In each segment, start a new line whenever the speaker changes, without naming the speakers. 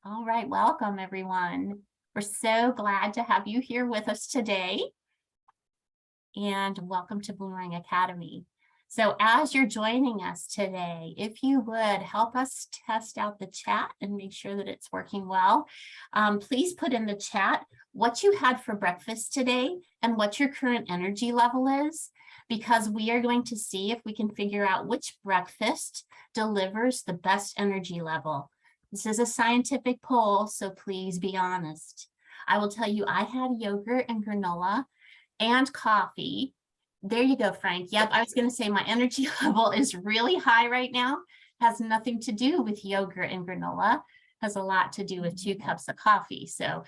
All right, welcome everyone. We're so glad to have you here with us today. And welcome to Bloomerang Academy. So as you're joining us today, if you would help us test out the chat and make sure that it's working well, please put in the chat what you had for breakfast today and what your current energy level is, because we are going to see if we can figure out which breakfast delivers the best energy level. This is a scientific poll, so please be honest. I will tell you, I had yogurt and granola and coffee. There you go, Frank. Yep, I was going to say my energy level is really high right now. Has nothing to do with yogurt and granola. Has a lot to do with 2 cups of coffee. So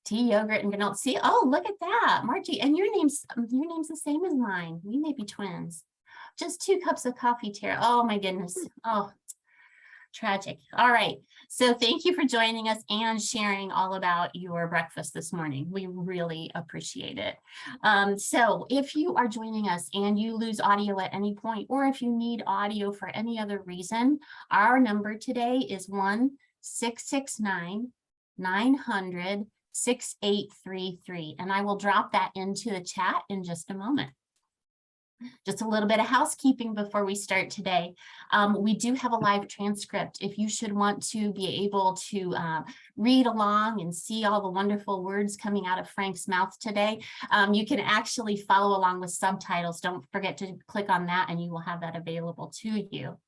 tea, yogurt, and granola. See, oh, look at that, Margie. And your name's the same as mine. We may be twins. Just 2 cups of coffee, Tara. Oh my goodness. Oh, tragic. All right. So thank you for joining us and sharing all about your breakfast this morning. We really appreciate it. So if you are joining us and you lose audio at any point, or if you need audio for any other reason, our number today is 1-669-900-6833. And I will drop that into the chat in just a moment. Just a little bit of housekeeping before we start today. We do have a live transcript. If you should want to be able to read along and see all the wonderful words coming out of Frank's mouth today, you can actually follow along with subtitles. Don't forget to click on that and you will have that available to you.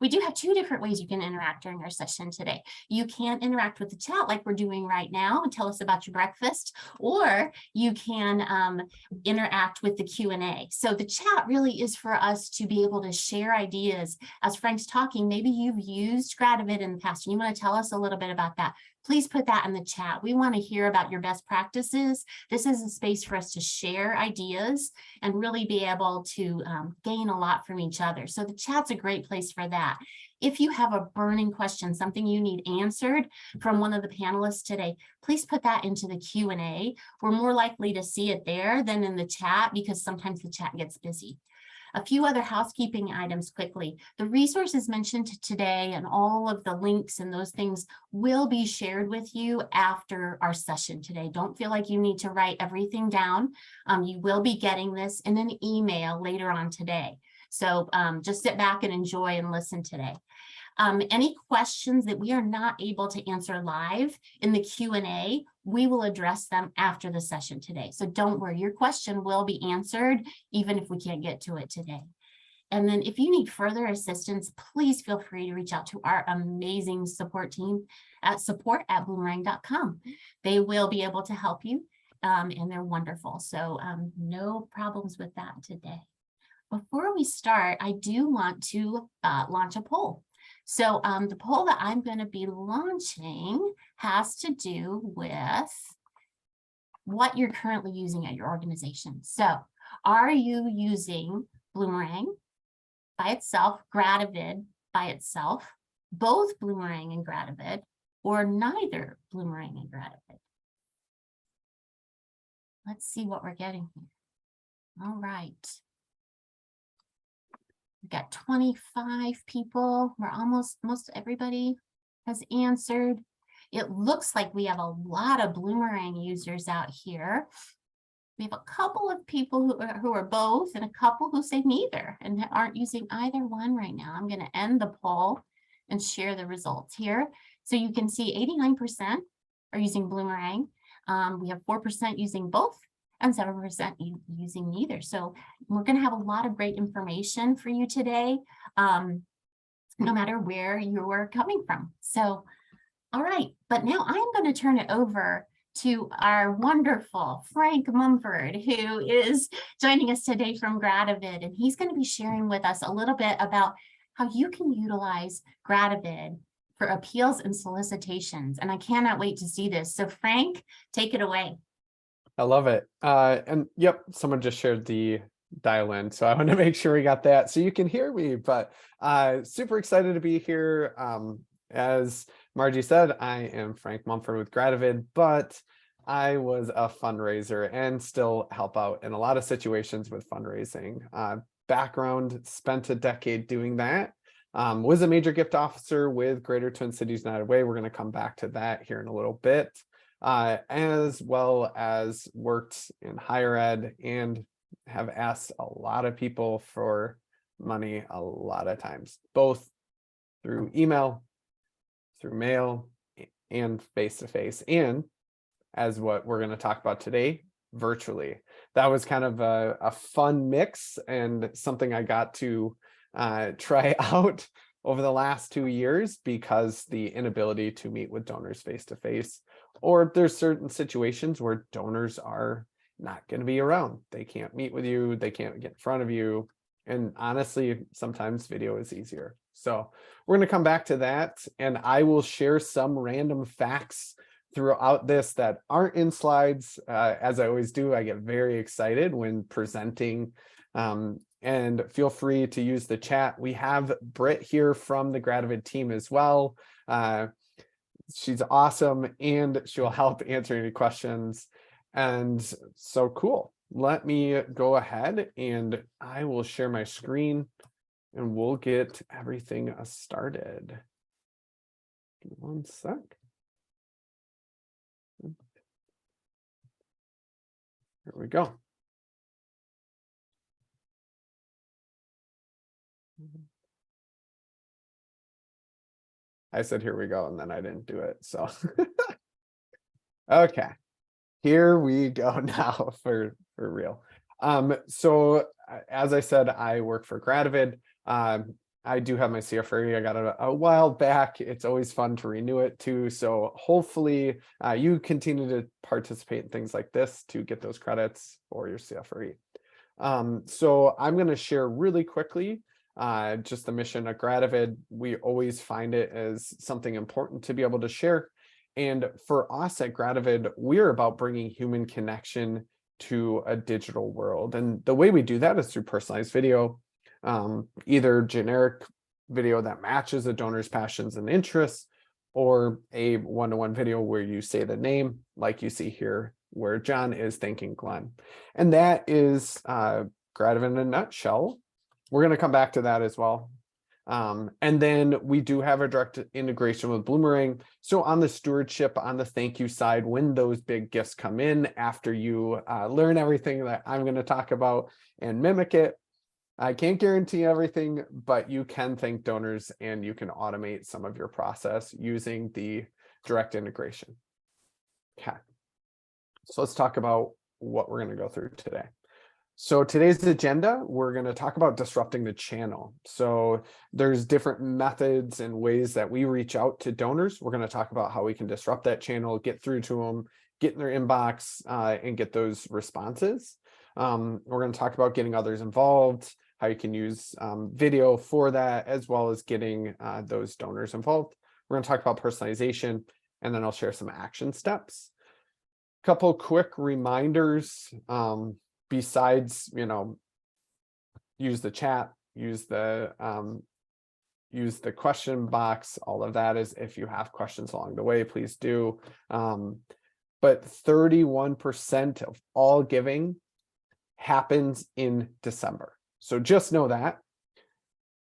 We do have 2 different ways you can interact during our session today. You can interact with the chat like we're doing right now and tell us about your breakfast, or you can interact with the Q&A. So the chat really is for us to be able to share ideas. As Frank's talking, maybe you've used Gratavid in the past and you want to tell us a little bit about that. Please put that in the chat. We want to hear about your best practices. This is a space for us to share ideas and really be able to gain a lot from each other. So the chat's a great place for that. If you have a burning question, something you need answered from one of the panelists today, please put that into the Q&A. We're more likely to see it there than in the chat because sometimes the chat gets busy. A few other housekeeping items quickly. The resources mentioned today and all of the links and those things will be shared with you after our session today. Don't feel like you need to write everything down. You will be getting this in an email later on today. So just sit back and enjoy and listen today. Any questions that we are not able to answer live in the Q&A, we will address them after the session today. So don't worry, your question will be answered even if we can't get to it today. And then if you need further assistance, please feel free to reach out to our amazing support team at support@bloomerang.com. They will be able to help you and they're wonderful. So no problems with that today. Before we start, I do want to launch a poll. So the poll that I'm going to be launching has to do with what you're currently using at your organization. So are you using Bloomerang by itself, Gratavid by itself, both Bloomerang and Gratavid, or neither Bloomerang and Gratavid? Let's see what we're getting here. All right. We've got 25 people. We're most everybody has answered. It looks like we have a lot of Bloomerang users out here. We have a couple of people who are both and a couple who say neither and aren't using either one right now. I'm going to end the poll and share the results here. So you can see 89% are using Bloomerang. We have 4% using both and 7% using neither. So we're going to have a lot of great information for you today, no matter where you're coming from. So, all right, but now I'm going to turn it over to our wonderful Frank Mumford, who is joining us today from Gratavid, and he's going to be sharing with us a little bit about how you can utilize Gratavid for appeals and solicitations. And I cannot wait to see this. So Frank, take it away.
I love it. And yep, someone just shared the dial in. So I want to make sure we got that so you can hear me, but super excited to be here. As Margie said, I am Frank Mumford with Gratavid, but I was a fundraiser and still help out in a lot of situations with fundraising. Background, spent a decade doing that. Was a major gift officer with Greater Twin Cities United Way. We're going to come back to that here in a little bit, as well as worked in higher ed and have asked a lot of people for money a lot of times, both through email, through mail, and face-to-face, and as what we're going to talk about today, virtually. That was kind of a fun mix and something I got to try out over the last 2 years, because the inability to meet with donors face-to-face, or there's certain situations where donors are not going to be around. They can't meet with you, they can't get in front of you. And honestly, sometimes video is easier. So we're going to come back to that, and I will share some random facts throughout this that aren't in slides. As I always do, I get very excited when presenting, and feel free to use the chat. We have Britt here from the Gratavid team as well. She's awesome, and she'll help answer any questions. And so cool. Let me go ahead and I will share my screen and we'll get everything started. Give me 1 sec. Here we go. I said, here we go, and then I didn't do it. So, okay, here we go now for real. So as I said, I work for Gratavid. I do have my CFRE. I got it a while back. It's always fun to renew it too. So hopefully you continue to participate in things like this to get those credits for your CFRE. So I'm going to share really quickly just the mission of Gratavid. We always find it as something important to be able to share. And for us at Gratavid, we're about bringing human connection to a digital world. And the way we do that is through personalized video, either generic video that matches a donor's passions and interests, or a one-to-one video where you say the name, like you see here, where John is thanking Glenn. And that is Gratavid in a nutshell. We're going to come back to that as well. And then we do have a direct integration with Bloomerang. So on the stewardship, on the thank you side, when those big gifts come in, after you learn everything that I'm going to talk about and mimic it, I can't guarantee everything, but you can thank donors and you can automate some of your process using the direct integration. Okay, so let's talk about what we're going to go through today. So today's agenda, we're going to talk about disrupting the channel. So there's different methods and ways that we reach out to donors. We're going to talk about how we can disrupt that channel, get through to them, get in their inbox, and get those responses. We're going to talk about getting others involved, how you can use video for that, as well as getting those donors involved. We're going to talk about personalization, and then I'll share some action steps. Couple quick reminders. Besides, use the chat, use the question box, all of that is, if you have questions along the way, please do. But 31% of all giving happens in December. So just know that.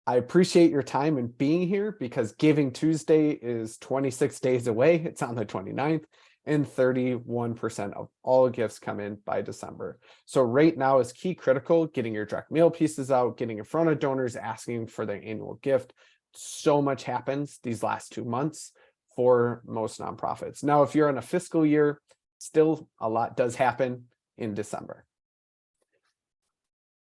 I appreciate your time and being here, because Giving Tuesday is 26 days away. It's on the 29th. And 31% of all gifts come in by December. So right now is key critical, getting your direct mail pieces out, getting in front of donors, asking for their annual gift. So much happens these last 2 months for most nonprofits. Now, if you're in a fiscal year, still a lot does happen in December.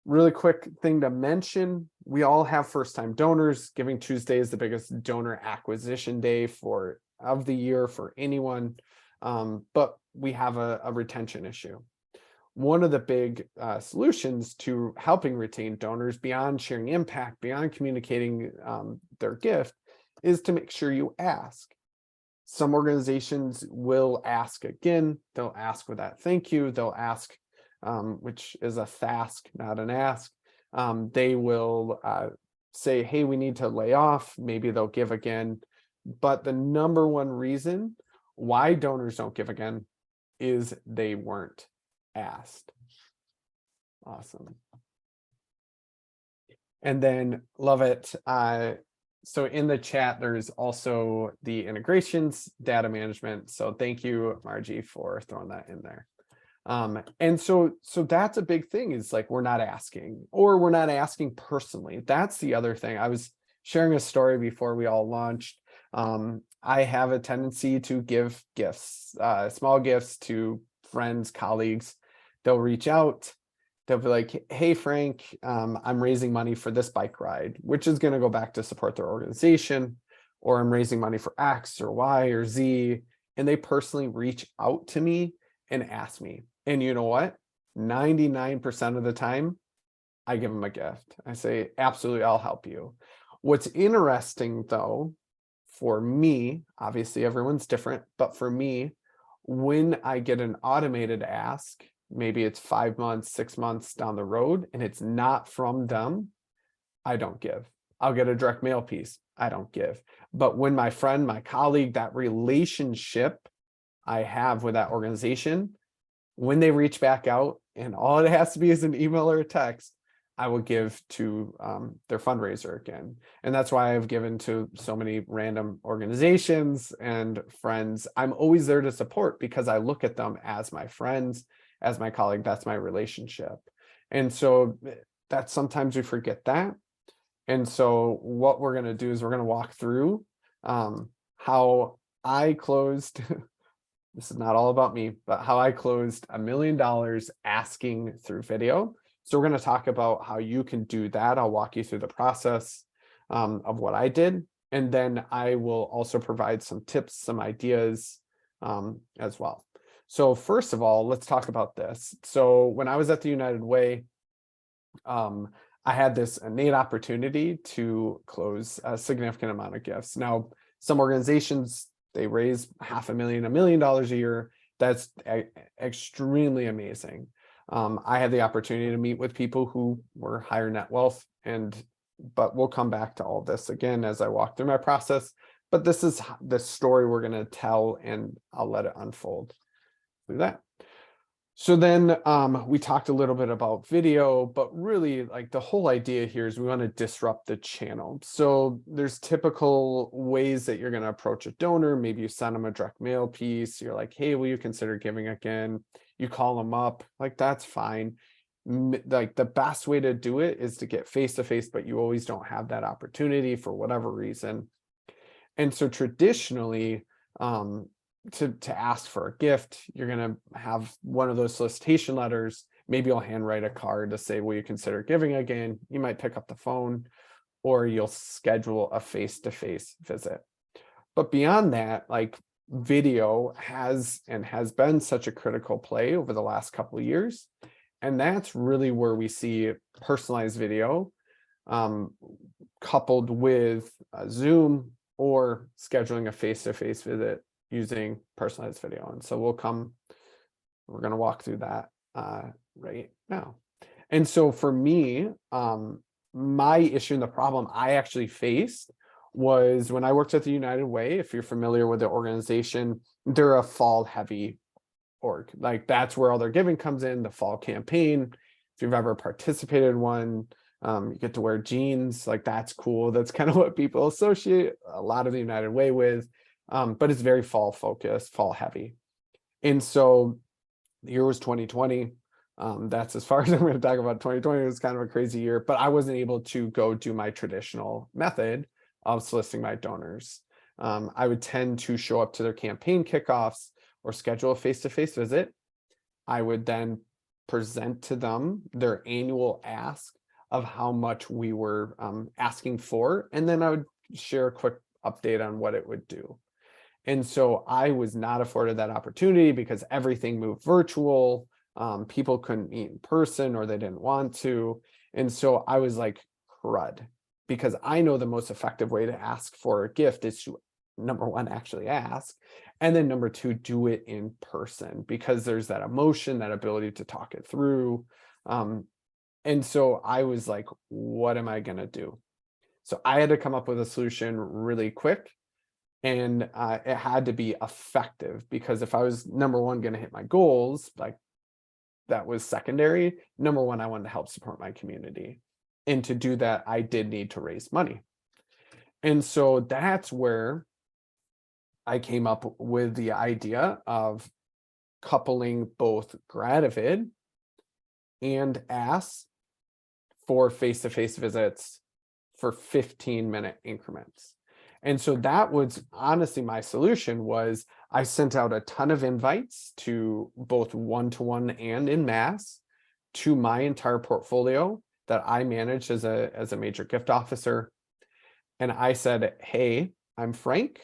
Really quick thing to mention, we all have first-time donors. Giving Tuesday is the biggest donor acquisition day of the year for anyone. But we have a retention issue. One of the big solutions to helping retain donors, beyond sharing impact, beyond communicating their gift, is to make sure you ask. Some organizations will ask again. They'll ask with that thank you. They'll ask, which is a task, not an ask. They will say, hey, we need to lay off. Maybe they'll give again. But the number one reason why donors don't give again is they weren't asked. Awesome. And then love it. So in the chat, there's also the integrations, data management. So thank you, Margie, for throwing that in there. And so that's a big thing, is like, we're not asking, or we're not asking personally. That's the other thing. I was sharing a story before we all launched. I have a tendency to give gifts, small gifts to friends, colleagues. They'll reach out. They'll be like, hey, Frank, I'm raising money for this bike ride, which is going to go back to support their organization, or I'm raising money for X or Y or Z. And they personally reach out to me and ask me. And you know what? 99% of the time, I give them a gift. I say, absolutely, I'll help you. What's interesting, though, for me, obviously everyone's different, but for me, when I get an automated ask, maybe it's 5 months, 6 months down the road, and it's not from them, I don't give. I'll get a direct mail piece. I don't give. But when my friend, my colleague, that relationship I have with that organization, when they reach back out, and all it has to be is an email or a text, I will give to their fundraiser again. And that's why I've given to so many random organizations and friends. I'm always there to support, because I look at them as my friends, as my colleague. That's my relationship. And so that's, sometimes we forget that. And so what we're going to do is we're going to walk through how I closed this is not all about me, but how I closed $1 million asking through video. So we're going to talk about how you can do that. I'll walk you through the process of what I did. And then I will also provide some tips, some ideas as well. So first of all, let's talk about this. So when I was at the United Way, I had this innate opportunity to close a significant amount of gifts. Now, some organizations, they raise $500,000, $1 million a year. That's extremely amazing. I had the opportunity to meet with people who were higher net wealth, but we'll come back to all this again as I walk through my process. But this is the story we're going to tell, and I'll let it unfold through that. So then we talked a little bit about video, but really, like, the whole idea here is we want to disrupt the channel. So there's typical ways that you're going to approach a donor. Maybe you send them a direct mail piece. You're like, hey, will you consider giving again? You call them up, like, that's fine. Like, the best way to do it is to get face-to-face, but you always don't have that opportunity for whatever reason. And so traditionally, to ask for a gift, you're going to have one of those solicitation letters. Maybe you'll handwrite a card to say, will you consider giving again? You might pick up the phone, or you'll schedule a face-to-face visit. But beyond that, like, video has been such a critical play over the last couple of years. And that's really where we see personalized video coupled with Zoom, or scheduling a face-to-face visit using personalized video. And so we're going to walk through that right now. And so for me, my issue and the problem I actually faced was when I worked at the United Way. If you're familiar with the organization, they're a fall heavy org. Like, that's where all their giving comes in, the fall campaign. If you've ever participated in one, you get to wear jeans. Like, that's cool. That's kind of what people associate a lot of the United Way with. But it's very fall focused, fall heavy. And so the year was 2020. That's as far as I'm going to talk about 2020. It was kind of a crazy year, but I wasn't able to go do my traditional method of soliciting my donors. I would tend to show up to their campaign kickoffs or schedule a face-to-face visit. I would then present to them their annual ask of how much we were asking for, and then I would share a quick update on what it would do. And so I was not afforded that opportunity because everything moved virtual. People couldn't meet in person, or they didn't want to. And so I was like, crud, because I know the most effective way to ask for a gift is to, number one, actually ask. And then number two, do it in person, because there's that emotion, that ability to talk it through. And so I was like, what am I going to do? So I had to come up with a solution really quick. And it had to be effective, because if I was, number one, going to hit my goals, like, that was secondary. Number one, I wanted to help support my community. And to do that, I did need to raise money. And so that's where I came up with the idea of coupling both Gratavid and Ask for face-to-face visits for 15-minute increments. And so that was honestly my solution. Was I sent out a ton of invites to both one-to-one and in mass to my entire portfolio that I managed as a major gift officer. And I said, hey, I'm Frank.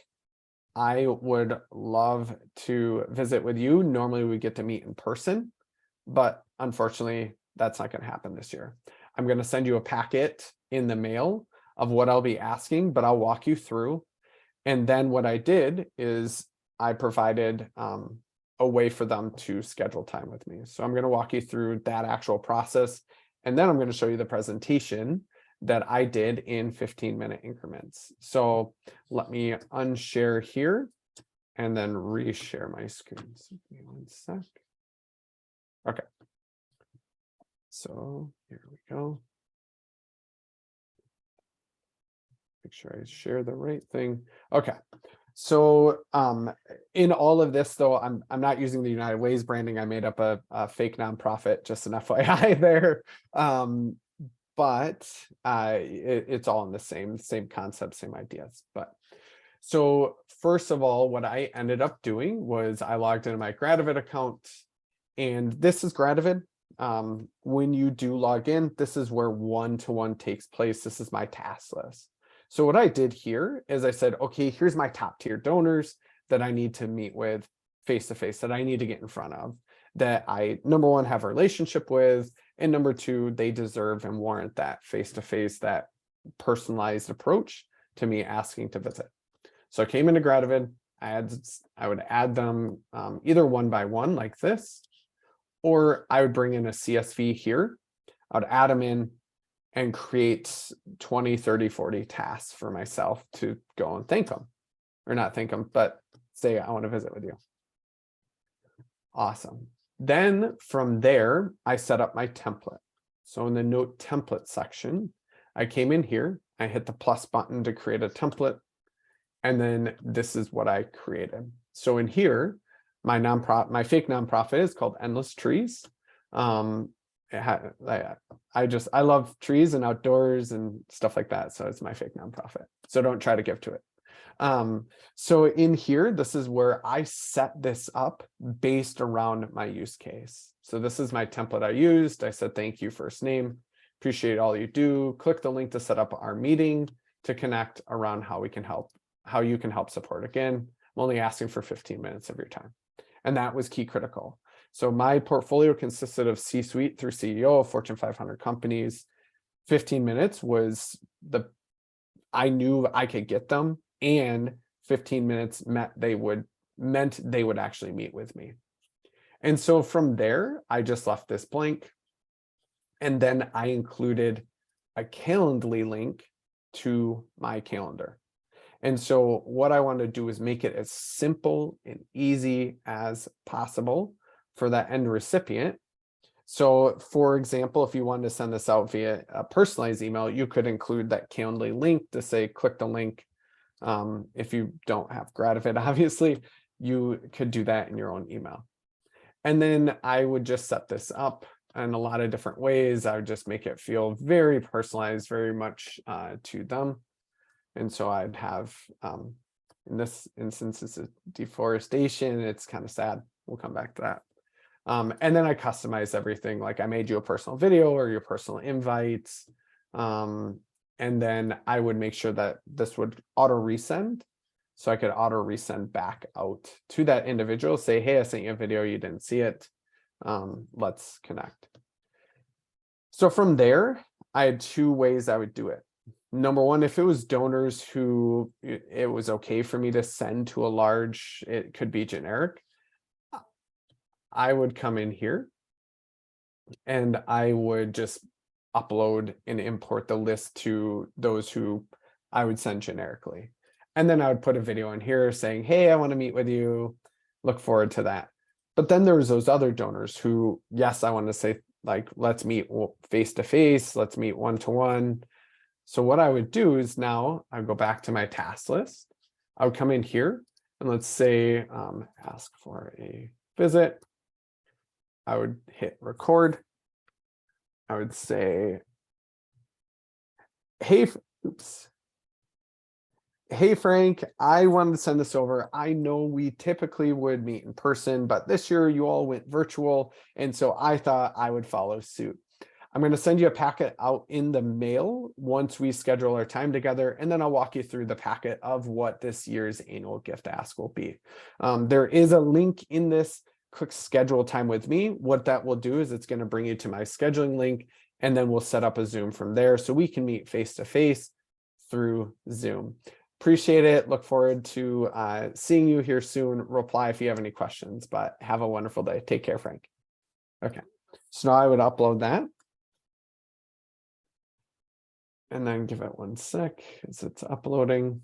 I would love to visit with you. Normally we get to meet in person, but unfortunately that's not going to happen this year. I'm going to send you a packet in the mail of what I'll be asking, but I'll walk you through. And then what I did is I provided a way for them to schedule time with me. So I'm going to walk you through that actual process. And then I'm going to show you the presentation that I did in 15-minute increments. So let me unshare here and then reshare my screen. So give me one sec. Okay. So here we go. Make sure I share the right thing. Okay. So in all of this, though, I'm not using the United Way's branding. I made up a fake nonprofit, just an FYI there. But it's all in the same concept, same ideas. But so first of all, what I ended up doing was I logged into my Gratavid account, and this is Gratavid. When you do log in, this is where one-to-one takes place. This is my task list. So what I did here is I said, okay, here's my top tier donors that I need to meet with face-to-face, that I need to get in front of, that I, number one, have a relationship with, and number two, they deserve and warrant that face-to-face, that personalized approach to me asking to visit. So I came into Gratavid, I would add them either one by one like this, or I would bring in a CSV here. I would add them in and create 20, 30, 40 tasks for myself to go and thank them, or not thank them, but say, I want to visit with you. Awesome. Then from there, I set up my template. So in the note template section, I came in here, I hit the plus button to create a template. And then this is what I created. So in here, my fake nonprofit is called Endless Trees. I love trees and outdoors and stuff like that. So it's my fake nonprofit. So don't try to give to it. So in here, this is where I set this up based around my use case. So this is my template I used. I said, thank you, first name. Appreciate all you do. Click the link to set up our meeting to connect around how you can help support. Again, I'm only asking for 15 minutes of your time. And that was key critical. So my portfolio consisted of C-suite through CEO of Fortune 500 companies. 15 minutes was I knew I could get them, and 15 minutes meant they would actually meet with me. And so from there, I just left this blank. And then I included a Calendly link to my calendar. And so what I want to do is make it as simple and easy as possible for that end recipient. So for example, if you wanted to send this out via a personalized email, you could include that Calendly link to say, click the link. If you don't have Gratavid, obviously, you could do that in your own email. And then I would just set this up in a lot of different ways. I would just make it feel very personalized, very much to them. And so I'd have, in this instance, it's a deforestation. It's kind of sad. We'll come back to that. And then I customize everything. Like I made you a personal video or your personal invites. And then I would make sure that this would auto resend. So I could auto resend back out to that individual, say, hey, I sent you a video, you didn't see it. Let's connect. So from there, I had two ways I would do it. Number one, if it was donors who it was okay for me to send to a large, it could be generic, I would come in here and I would just upload and import the list to those who I would send generically. And then I would put a video in here saying, hey, I want to meet with you. Look forward to that. But then there was those other donors who, yes, I want to say, like, let's meet face to face, let's meet one to one. So what I would do is now I go back to my task list. I would come in here and let's say ask for a visit. I would hit record. I would say, hey, oops. Hey, Frank, I wanted to send this over. I know we typically would meet in person, but this year you all went virtual. And so I thought I would follow suit. I'm going to send you a packet out in the mail once we schedule our time together, and then I'll walk you through the packet of what this year's annual gift ask will be. There is a link in this. Click schedule time with me. What that will do is it's going to bring you to my scheduling link, and then we'll set up a Zoom from there so we can meet face to face through Zoom. Appreciate it. Look forward to seeing you here soon. Reply if you have any questions, but have a wonderful day. Take care, Frank. Okay, so now I would upload that. And then give it 1 sec as it's uploading.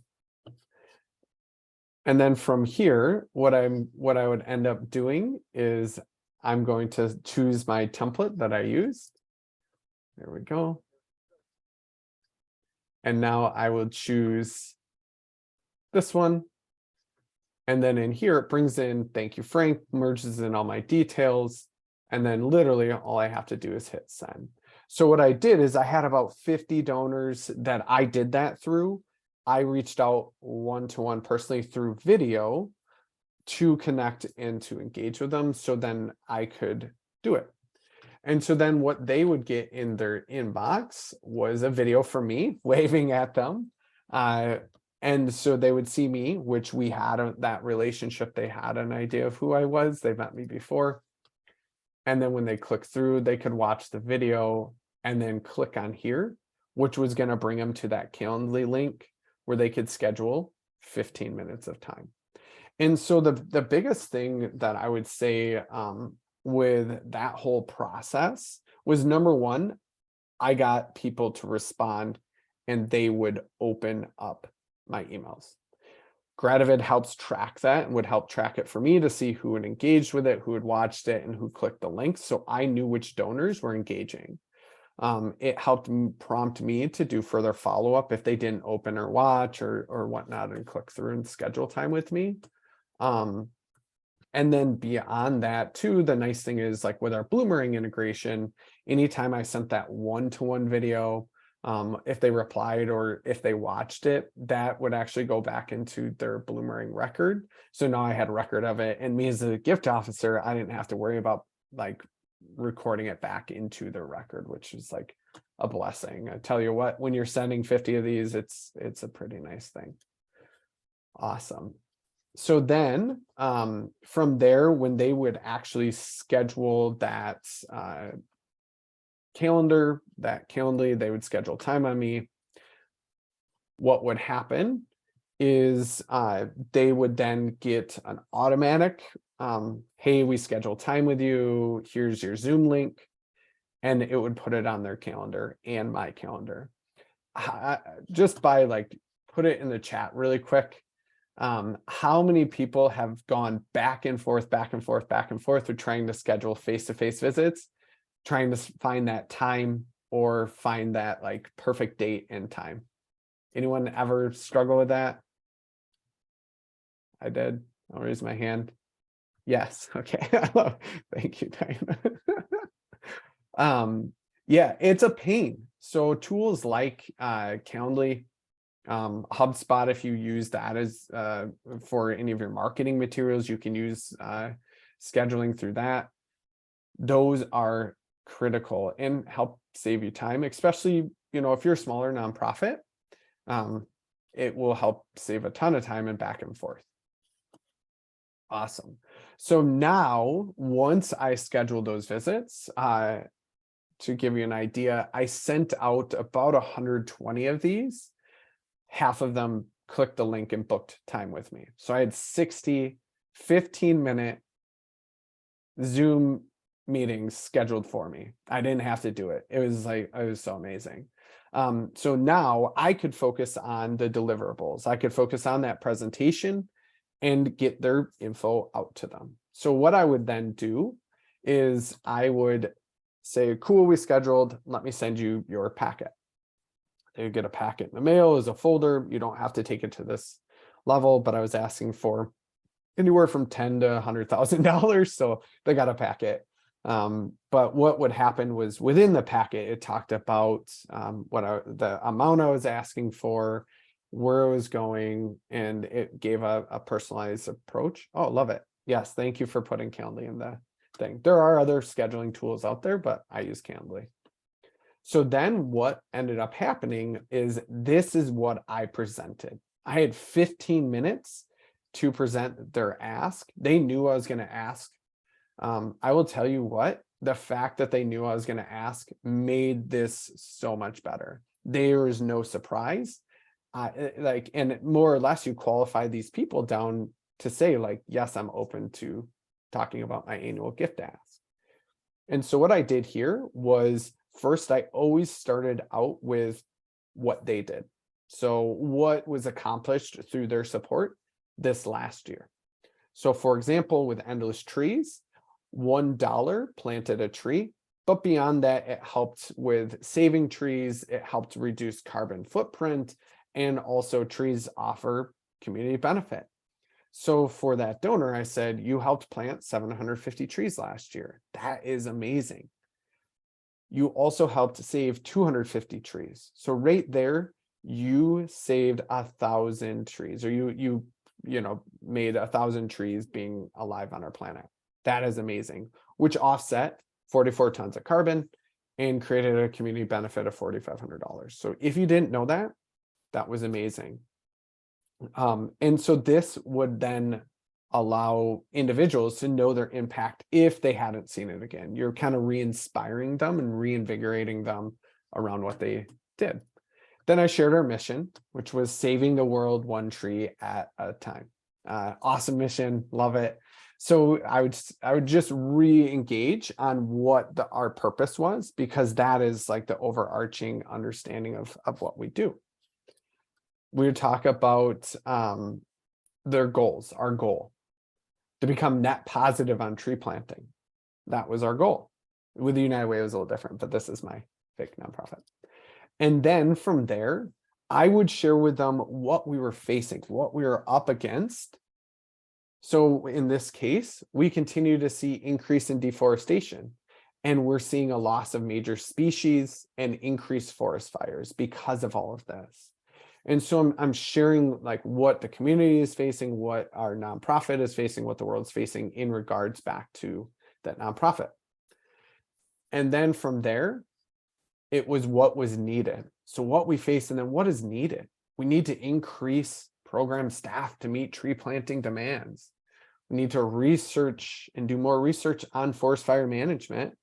And then from here, what I would end up doing is I'm going to choose my template that I use. There we go. And now I will choose this one. And then in here, it brings in, thank you, Frank, merges in all my details. And then literally all I have to do is hit send. So what I did is I had about 50 donors that I did that through. I reached out one-to-one personally through video to connect and to engage with them. So then I could do it. And so then what they would get in their inbox was a video from me waving at them. And so they would see me, which we had that relationship. They had an idea of who I was. They met me before. And then when they click through, they could watch the video and then click on here, which was going to bring them to that Calendly link where they could schedule 15 minutes of time. And so the biggest thing that I would say with that whole process was, number one, I got people to respond and they would open up my emails. Gratavid helps track that and would help track it for me to see who had engaged with it, who had watched it, and who clicked the links. So I knew which donors were engaging. It helped prompt me to do further follow-up if they didn't open or watch or whatnot and click through and schedule time with me. And then beyond that too, the nice thing is, like with our Bloomerang integration, anytime I sent that one-to-one video, if they replied or if they watched it, that would actually go back into their Bloomerang record. So now I had a record of it, and me as a gift officer, I didn't have to worry about like recording it back into their record, which is like a blessing. I tell you what, when you're sending 50 of these, it's a pretty nice thing. Awesome. So then from there, when they would actually schedule that Calendly, they would schedule time on me. What would happen is they would then get an automatic, hey, we scheduled time with you, here's your Zoom link, and it would put it on their calendar and my calendar. Just by like, put it in the chat really quick. How many people have gone back and forth with trying to schedule face-to-face visits, trying to find that time or find that like perfect date and time? Anyone ever struggle with that? I did. I'll raise my hand. Yes. Okay. Thank you, Diana. Yeah, it's a pain. So tools like Calendly, HubSpot, if you use that as for any of your marketing materials, you can use scheduling through that. Those are critical and help save you time, especially, you know, if you're a smaller nonprofit, it will help save a ton of time and back and forth. Awesome. So now, once I scheduled those visits, to give you an idea, I sent out about 120 of these. Half of them clicked the link and booked time with me. So I had 60 15-minute Zoom meetings scheduled for me. I didn't have to do it. It was so amazing. So now I could focus on the deliverables. I could focus on that presentation and get their info out to them. So what I would then do is I would say, cool, we scheduled, let me send you your packet. They would get a packet in the mail as a folder. You don't have to take it to this level, but I was asking for anywhere from $10,000 to $100,000. So they got a packet. But what would happen was within the packet, it talked about the amount I was asking for, where I was going, and it gave a personalized approach. Oh, love it. Yes, thank you for putting Calendly in the thing. There are other scheduling tools out there, but I use Calendly. So then what ended up happening is this is what I presented. I had 15 minutes to present their ask. They knew I was going to ask. I will tell you what, the fact that they knew I was going to ask made this so much better. There is no surprise. And more or less you qualify these people down to say like, yes, I'm open to talking about my annual gift ask. And so what I did here was first, I always started out with what they did. So what was accomplished through their support this last year. So for example, with Endless Trees, $1 planted a tree, but beyond that, it helped with saving trees, it helped reduce carbon footprint, and also trees offer community benefit. So for that donor, I said, you helped plant 750 trees last year. That is amazing. You also helped save 250 trees. So right there, you saved 1,000 trees, or you made 1,000 trees being alive on our planet. That is amazing, which offset 44 tons of carbon and created a community benefit of $4,500. So if you didn't know that, that was amazing. And so this would then allow individuals to know their impact if they hadn't seen it again. You're kind of re-inspiring them and reinvigorating them around what they did. Then I shared our mission, which was saving the world one tree at a time. Awesome mission, love it. So I would just re-engage on what our purpose was, because that is like the overarching understanding of what we do. We would talk about their goals, our goal, to become net positive on tree planting. That was our goal. With the United Way, it was a little different, but this is my fake nonprofit. And then from there, I would share with them what we were facing, what we were up against. So in this case, we continue to see increase in deforestation, and we're seeing a loss of major species and increased forest fires because of all of this. And so I'm sharing like what the community is facing, what our nonprofit is facing, what the world's facing in regards back to that nonprofit. And then from there, it was what was needed. So what we face and then what is needed. We need to increase program staff to meet tree planting demands. We need to research and do more research on forest fire management.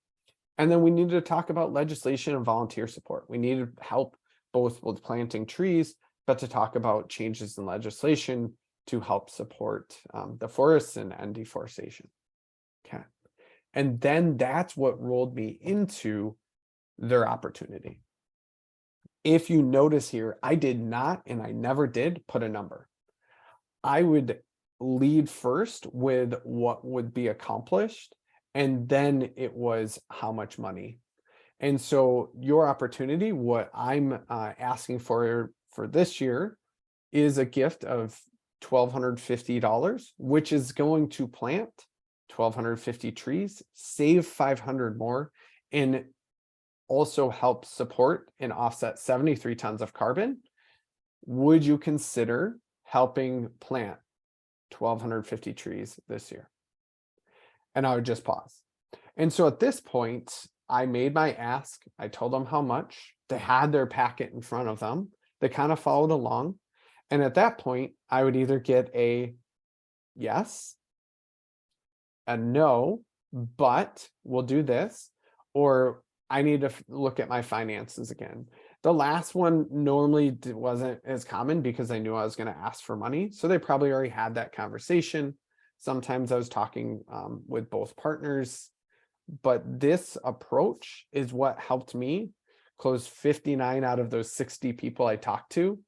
And then we need to talk about legislation and volunteer support. We need help both with planting trees, but to talk about changes in legislation to help support the forests and end deforestation. Okay. And then that's what rolled me into their opportunity. If you notice here, I did not, and I never did put a number. I would lead first with what would be accomplished, and then it was how much money. And so your opportunity, what I'm asking for this year is a gift of $1,250, which is going to plant 1,250 trees, save 500 more, and also help support and offset 73 tons of carbon. Would you consider helping plant 1,250 trees this year? And I would just pause. And so at this point, I made my ask. I told them how much. They had their packet in front of them. They kind of followed along. And at that point, I would either get a yes, a no, but we'll do this, or I need to look at my finances again. The last one normally wasn't as common because I knew I was going to ask for money. So they probably already had that conversation. Sometimes I was talking with both partners, but this approach is what helped me close 59 out of those 60 people I talked to.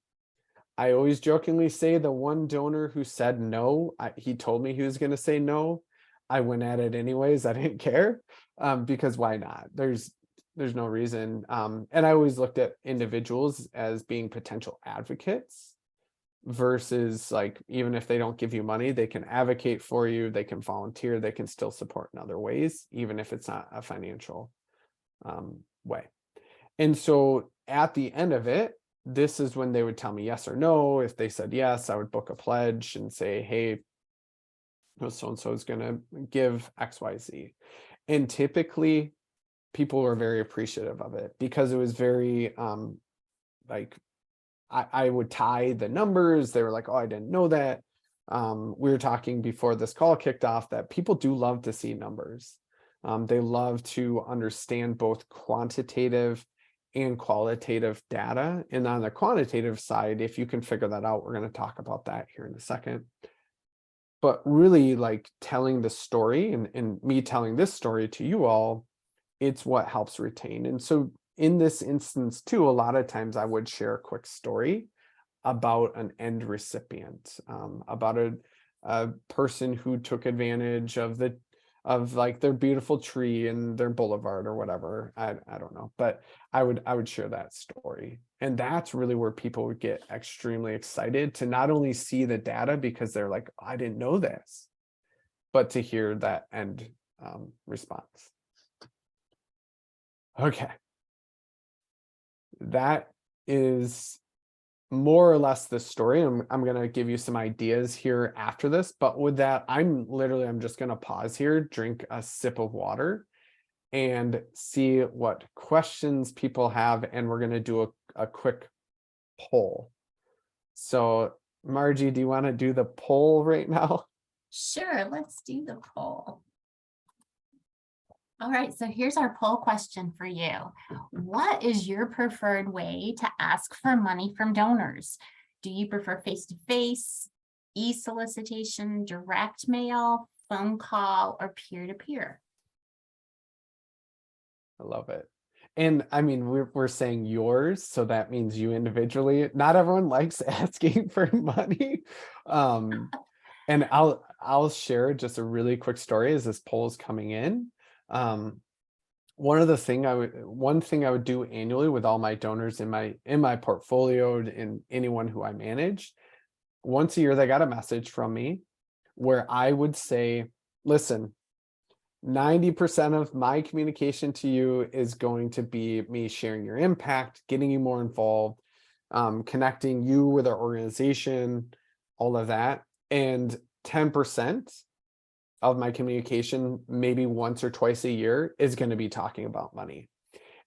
I always jokingly say the one donor who said no, he told me he was going to say no. I went at it anyways. I didn't care because why not? There's There's no reason. And I always looked at individuals as being potential advocates versus like, even if they don't give you money, they can advocate for you, they can volunteer, they can still support in other ways, even if it's not a financial way. And so at the end of it, this is when they would tell me yes or no. If they said yes, I would book a pledge and say, hey, so-and-so is going to give XYZ. And typically people were very appreciative of it because it was very like I would tie the numbers. They were like, oh, I didn't know that. We were talking before this call kicked off that people do love to see numbers. They love to understand both quantitative and qualitative data. And on the quantitative side, if you can figure that out, we're going to talk about that here in a second. But really, like telling the story and me telling this story to you all, it's what helps retain. And so in this instance too, a lot of times I would share a quick story about an end recipient, about a person who took advantage of like their beautiful tree in their boulevard or whatever. I don't know, but I would share that story. And that's really where people would get extremely excited to not only see the data because they're like, I didn't know this, but to hear that end response. Okay. That is more or less the story. I'm going to give you some ideas here after this, but with that, I'm just going to pause here, drink a sip of water and see what questions people have. And we're going to do a quick poll. So Margie, do you want to do the poll right now?
Sure, let's do the poll. All right, so here's our poll question for you. What is your preferred way to ask for money from donors? Do you prefer face-to-face, e-solicitation, direct mail, phone call, or peer-to-peer?
I love it. And I mean, we're saying yours, so that means you individually. Not everyone likes asking for money. And I'll share just a really quick story as this poll is coming in. One thing I would do annually with all my donors in my portfolio and anyone who I manage, once a year they got a message from me where I would say, listen, 90% of my communication to you is going to be me sharing your impact, getting you more involved, connecting you with our organization, all of that. And 10% of my communication, maybe once or twice a year, is going to be talking about money.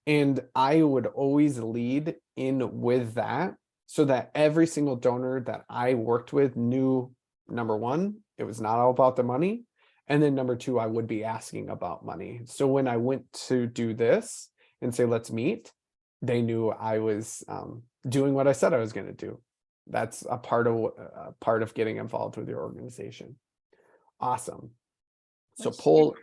And I would always lead in with that so that every single donor that I worked with knew, number one, it was not all about the money. And then number two, I would be asking about money. So when I went to do this and say, let's meet, they knew I was doing what I said I was going to do. That's a part of getting involved with your organization. Awesome. So poll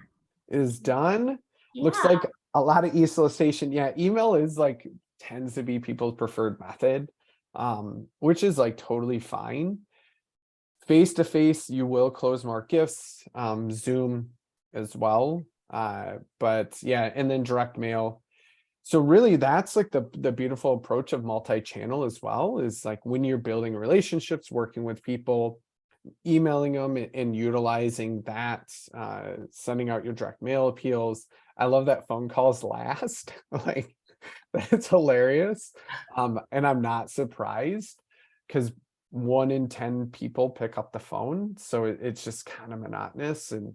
is done.
Yeah.
Looks like a lot of e-solicitation. Yeah, email is like tends to be people's preferred method, which is like totally fine. Face-to-face, you will close more gifts, Zoom as well. But yeah, and then direct mail. So really that's like the beautiful approach of multi-channel as well, is like when you're building relationships, working with people, emailing them and utilizing that, sending out your direct mail appeals. I love that phone calls last. Like that's hilarious. And I'm not surprised because 1 in 10 people pick up the phone. So it's just kind of monotonous and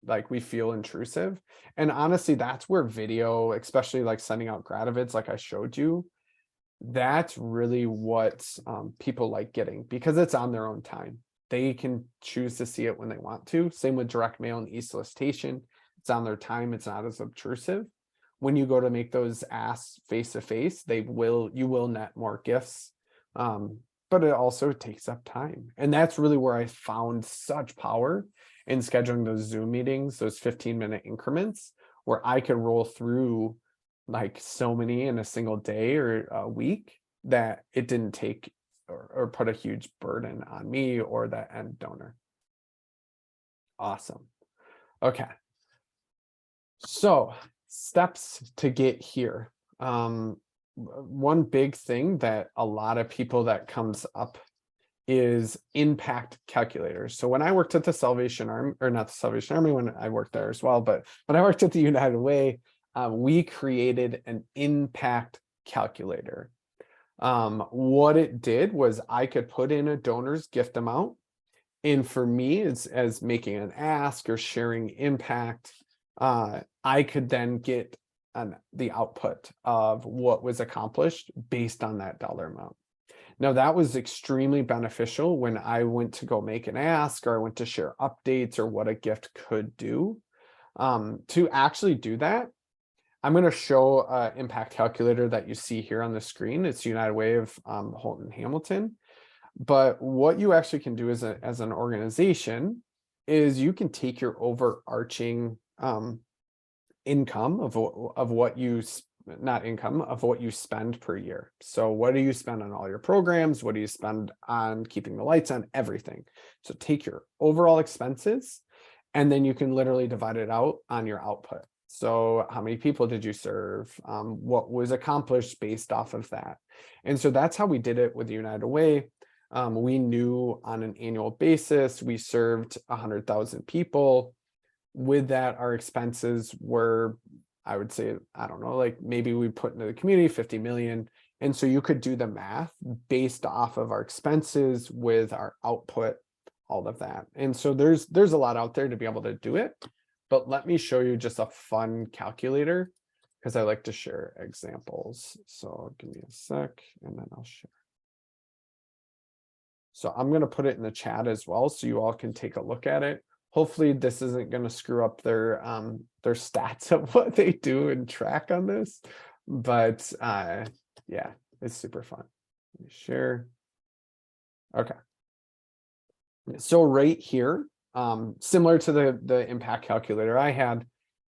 like we feel intrusive. And honestly, that's where video, especially like sending out Gratavids like I showed you, that's really what people like getting because it's on their own time. They can choose to see it when they want to. Same with direct mail and e-solicitation. It's on their time. It's not as obtrusive. When you go to make those asks face-to-face, you will net more gifts. But it also takes up time. And that's really where I found such power in scheduling those Zoom meetings, those 15-minute increments, where I could roll through like so many in a single day or a week that it didn't take or put a huge burden on me or the end donor. Awesome. Okay. So steps to get here. One big thing that a lot of people that comes up is impact calculators. So when I worked at the Salvation Army, or not the Salvation Army, when I worked there as well, but when I worked at the United Way, we created an impact calculator. What it did was I could put in a donor's gift amount. And for me, as making an ask or sharing impact, I could then get the output of what was accomplished based on that dollar amount. Now, that was extremely beneficial when I went to go make an ask, or I went to share updates or what a gift could do. To actually do that, I'm going to show an impact calculator that you see here on the screen. It's United Way of Holton Hamilton. But what you actually can do as an organization is you can take your overarching income of what you not income of what you spend per year. So what do you spend on all your programs? What do you spend on keeping the lights on? Everything. So take your overall expenses, and then you can literally divide it out on your output. So how many people did you serve? What was accomplished based off of that? And so that's how we did it with the United Way. We knew on an annual basis, we served 100,000 people. With that, our expenses were, I would say, I don't know, like maybe we put into the community 50 million. And so you could do the math based off of our expenses with our output, all of that. And so there's a lot out there to be able to do it. But let me show you just a fun calculator, because I like to share examples. So give me a sec and then I'll share. So I'm going to put it in the chat as well, so you all can take a look at it. Hopefully this isn't going to screw up their stats of what they do and track on this, but yeah, it's super fun. Let me share. Okay. So right here, similar to the impact calculator I had,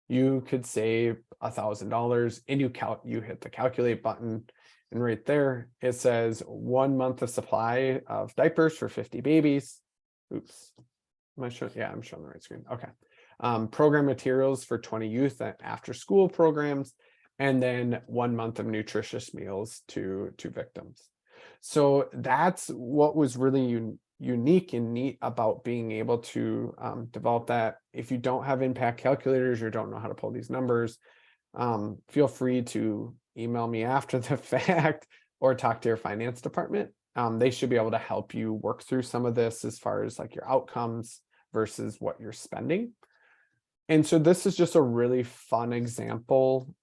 you could save $1,000 and you hit the calculate button. And right there, it says 1 month of supply of diapers for 50 babies. Oops. Am I showing? Yeah, I'm showing the right screen. Okay. Program materials for 20 youth and after school programs, and then 1 month of nutritious meals to victims. So that's what was really unique and neat about being able to develop that. If you don't have impact calculators or don't know how to pull these numbers, feel free to email me after the fact or talk to your finance department. They should be able to help you work through some of this as far as like your outcomes versus what you're spending. And so this is just a really fun example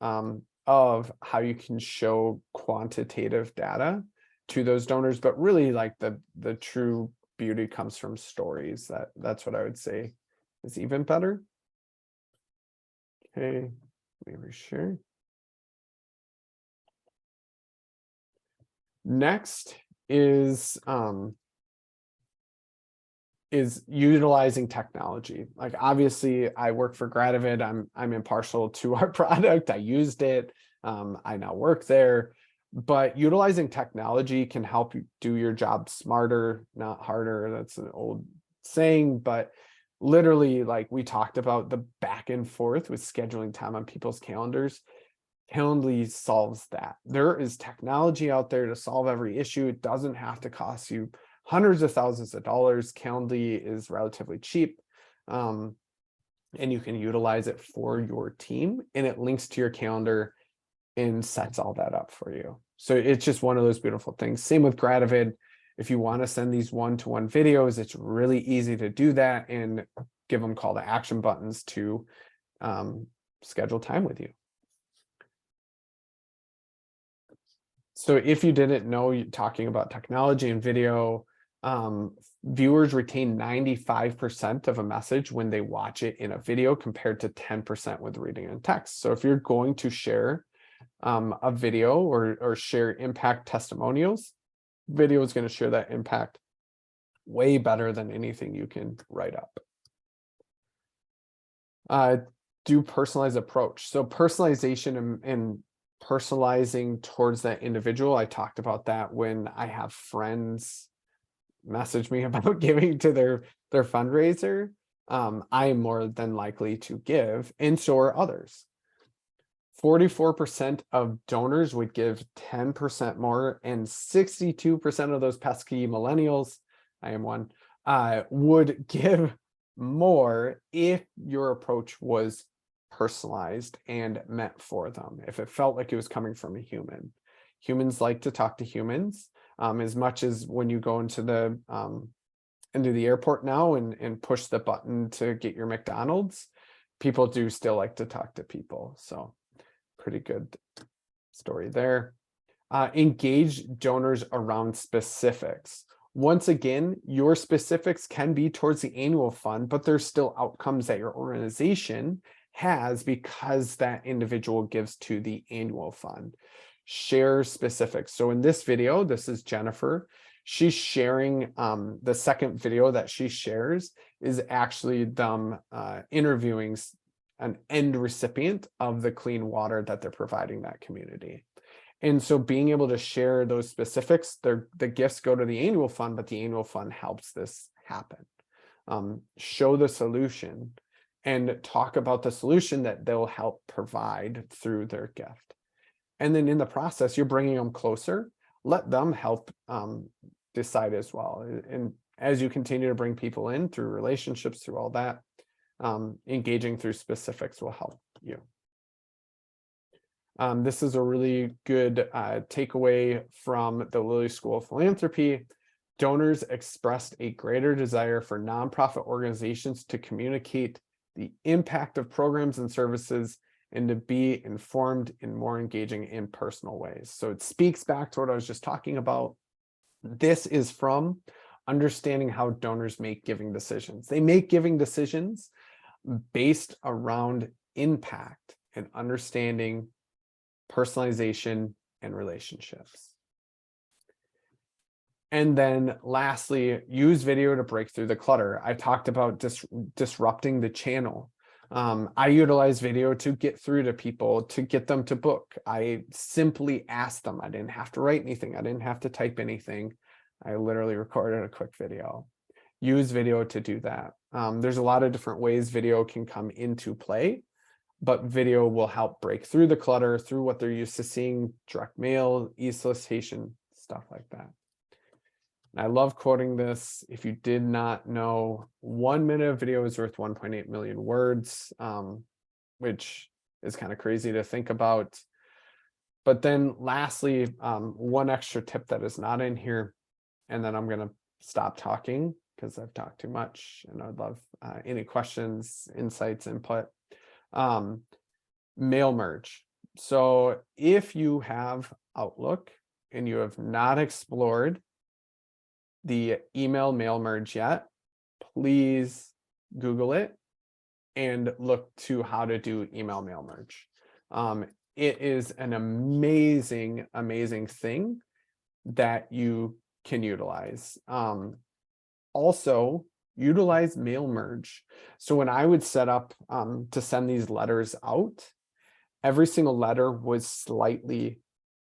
of how you can show quantitative data to those donors, but really like the true beauty comes from stories. That's what I would say is even better. Okay, let me reshare. Next is utilizing technology. Like obviously I work for Gratavid. I'm impartial to our product. I used it. I now work there, but utilizing technology can help you do your job smarter, not harder. That's an old saying, but literally like we talked about the back and forth with scheduling time on people's calendars. Calendly solves that. There is technology out there to solve every issue. It doesn't have to cost you hundreds of thousands of dollars. Calendly is relatively cheap, and you can utilize it for your team, and it links to your calendar and sets all that up for you. So it's just one of those beautiful things. Same with Gratavid. If you want to send these one-to-one videos, it's really easy to do that and give them call to action buttons to schedule time with you. So if you didn't know, you're talking about technology and video, viewers retain 95% of a message when they watch it in a video compared to 10% with reading and text. So if you're going to share a video or share impact testimonials, video is going to share that impact way better than anything you can write up. Do personalized approach. So personalization and personalizing towards that individual. I talked about that when I have friends message me about giving to their fundraiser. I am more than likely to give, and so are others. 44% of donors would give 10% more, and 62% of those pesky millennials, I am one, would give more if your approach was personalized and meant for them, if it felt like it was coming from a human. Humans like to talk to humans, as much as when you go into the airport now and push the button to get your McDonald's, people do still like to talk to people. So pretty good story there. Engage donors around specifics. Once again, your specifics can be towards the annual fund, but there's still outcomes that your organization has because that individual gives to the annual fund. Share specifics. So in this video, this is Jennifer. She's sharing, the second video that she shares is actually them interviewing an end recipient of the clean water that they're providing that community. And so being able to share those specifics, the gifts go to the annual fund, but the annual fund helps this happen. Show the solution and talk about the solution that they'll help provide through their gift. And then in the process, you're bringing them closer. Let them help decide as well. And as you continue to bring people in through relationships, through all that, engaging through specifics will help you. This is a really good takeaway from the Lilly School of Philanthropy. Donors expressed a greater desire for nonprofit organizations to communicate the impact of programs and services and to be informed in more engaging and personal ways. So it speaks back to what I was just talking about. This is from understanding how donors make giving decisions. They make giving decisions based around impact and understanding personalization and relationships. And then lastly, use video to break through the clutter. I talked about disrupting the channel. I utilize video to get through to people, to get them to book. I simply asked them. I didn't have to write anything. I didn't have to type anything. I literally recorded a quick video. Use video to do that. There's a lot of different ways video can come into play, but video will help break through the clutter, through what they're used to seeing, direct mail, e-solicitation, stuff like that. And I love quoting this. If you did not know, 1 minute of video is worth 1.8 million words, which is kind of crazy to think about. But then lastly, one extra tip that is not in here, and then I'm going to stop talking because I've talked too much, and I'd love any questions, insights, input. Mail merge. So if you have Outlook and you have not explored the email mail merge yet, please Google it and look to how to do email mail merge. It is an amazing, amazing thing that you can utilize. Also, utilize mail merge. So when I would set up to send these letters out, every single letter was slightly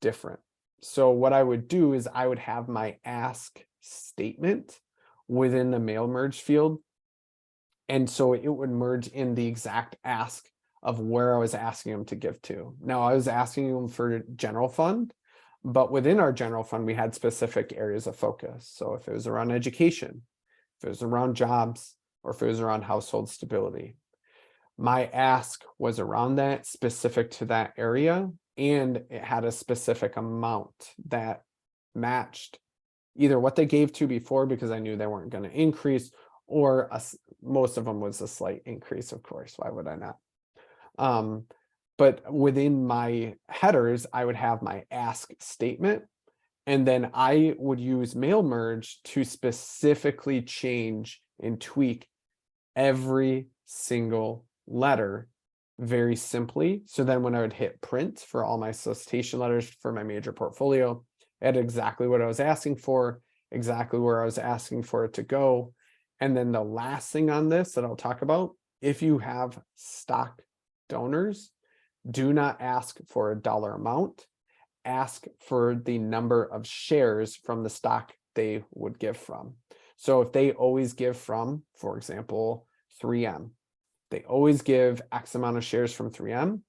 different. So what I would do is I would have my ask statement within the mail merge field. And so it would merge in the exact ask of where I was asking them to give to. Now I was asking them for general fund, but within our general fund, we had specific areas of focus. So if it was around education, if it was around jobs, or if it was around household stability, my ask was around that, specific to that area, and it had a specific amount that matched either what they gave to before, because I knew they weren't going to increase, or most of them was a slight increase, of course. Why would I not? But within my headers, I would have my ask statement, and then I would use mail merge to specifically change and tweak every single letter very simply. So then when I would hit print for all my solicitation letters for my major portfolio, I had exactly what I was asking for, exactly where I was asking for it to go. And then the last thing on this that I'll talk about, if you have stock donors, do not ask for a dollar amount, ask for the number of shares from the stock they would give from. So if they always give from, for example, 3M, they always give X amount of shares from 3M,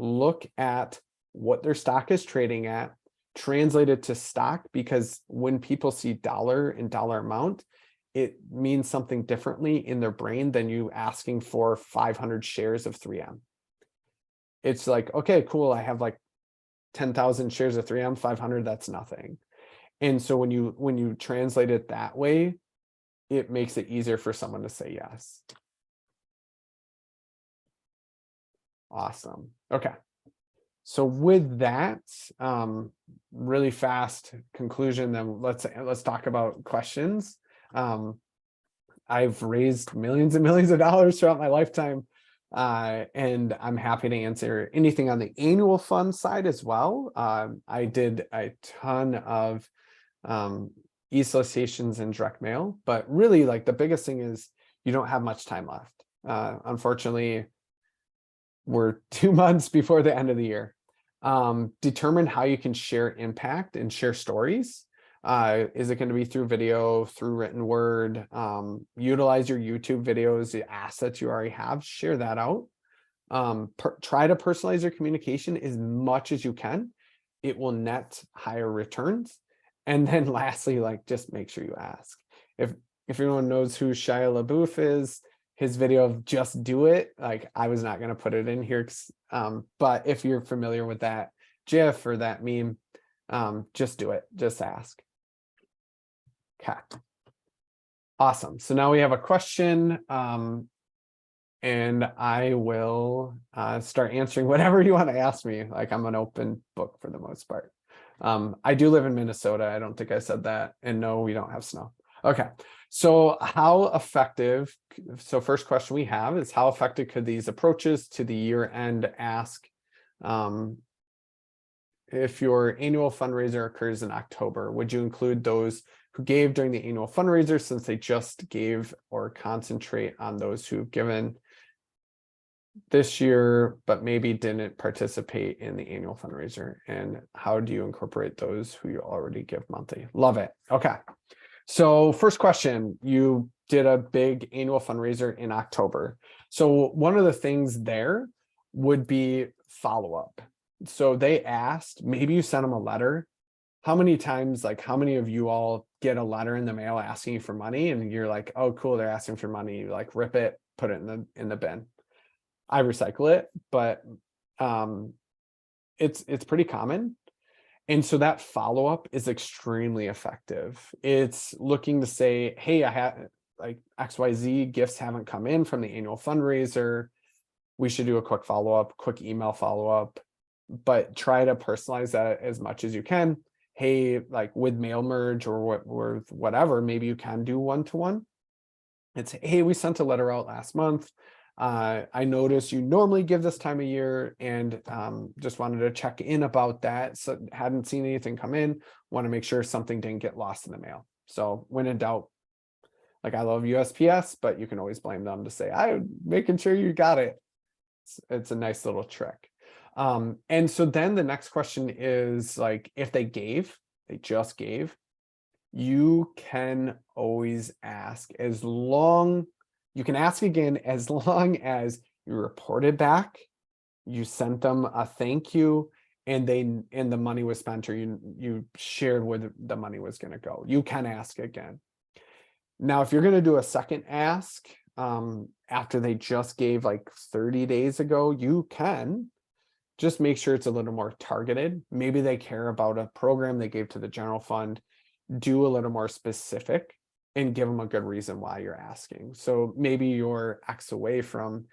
look at what their stock is trading at, translate it to stock, because when people see dollar and dollar amount, it means something differently in their brain than you asking for 500 shares of 3M. It's like, okay, cool, I have like 10,000 shares of 3M, 500, that's nothing. And so when you translate it that way, it makes it easier for someone to say yes. Awesome. Okay. So with that, really fast conclusion, then let's talk about questions. I've raised millions and millions of dollars throughout my lifetime, and I'm happy to answer anything on the annual fund side as well. I did a ton of e-solicitations and direct mail, but really, like, the biggest thing is you don't have much time left. Unfortunately, we're 2 months before the end of the year. Determine how you can share impact and share stories. Is it going to be through video, through written word? Utilize your YouTube videos, the assets you already have, share that out. Try to personalize your communication as much as you can. It will net higher returns. And then lastly, like, just make sure you ask. If anyone knows who Shia LaBeouf is, his video of just do it, like, I was not going to put it in here, but if you're familiar with that GIF or that meme, just do it, just ask. Okay. Awesome. So now we have a question, and I will start answering whatever you want to ask me. Like, I'm an open book for the most part. I do live in Minnesota. I don't think I said that. And no, we don't have snow. Okay. So how effective, so first question we have is, how effective could these approaches to the year-end ask if your annual fundraiser occurs in October? Would you include those who gave during the annual fundraiser since they just gave, or concentrate on those who've given this year but maybe didn't participate in the annual fundraiser? And how do you incorporate those who you already give monthly? Love it. Okay. So first question, you did a big annual fundraiser in October. So one of the things there would be follow-up. So they asked, maybe you sent them a letter. How many times, like, how many of you all get a letter in the mail asking you for money, and you're like, oh, cool, they're asking for money. You like rip it, put it in the bin. I recycle it, but it's pretty common. And so that follow-up is extremely effective. It's looking to say, hey, I have like XYZ gifts haven't come in from the annual fundraiser. We should do a quick follow-up, quick email follow-up, but try to personalize that as much as you can. Hey, like with mail merge or whatever, maybe you can do one-to-one. It's, hey, we sent a letter out last month. I noticed you normally give this time of year, and just wanted to check in about that. So hadn't seen anything come in. Want to make sure something didn't get lost in the mail. So when in doubt, like, I love USPS, but you can always blame them to say, I'm making sure you got it. It's a nice little trick. And so then the next question is, like, if they just gave, you can always ask you can ask again as long as you reported back, you sent them a thank you, and the money was spent, or you shared where the money was going to go. You can ask again. Now, if you're going to do a second ask after they just gave like 30 days ago, you can just make sure it's a little more targeted. Maybe they care about a program they gave to the general fund. Do a little more specific and give them a good reason why you're asking. So maybe you're X away from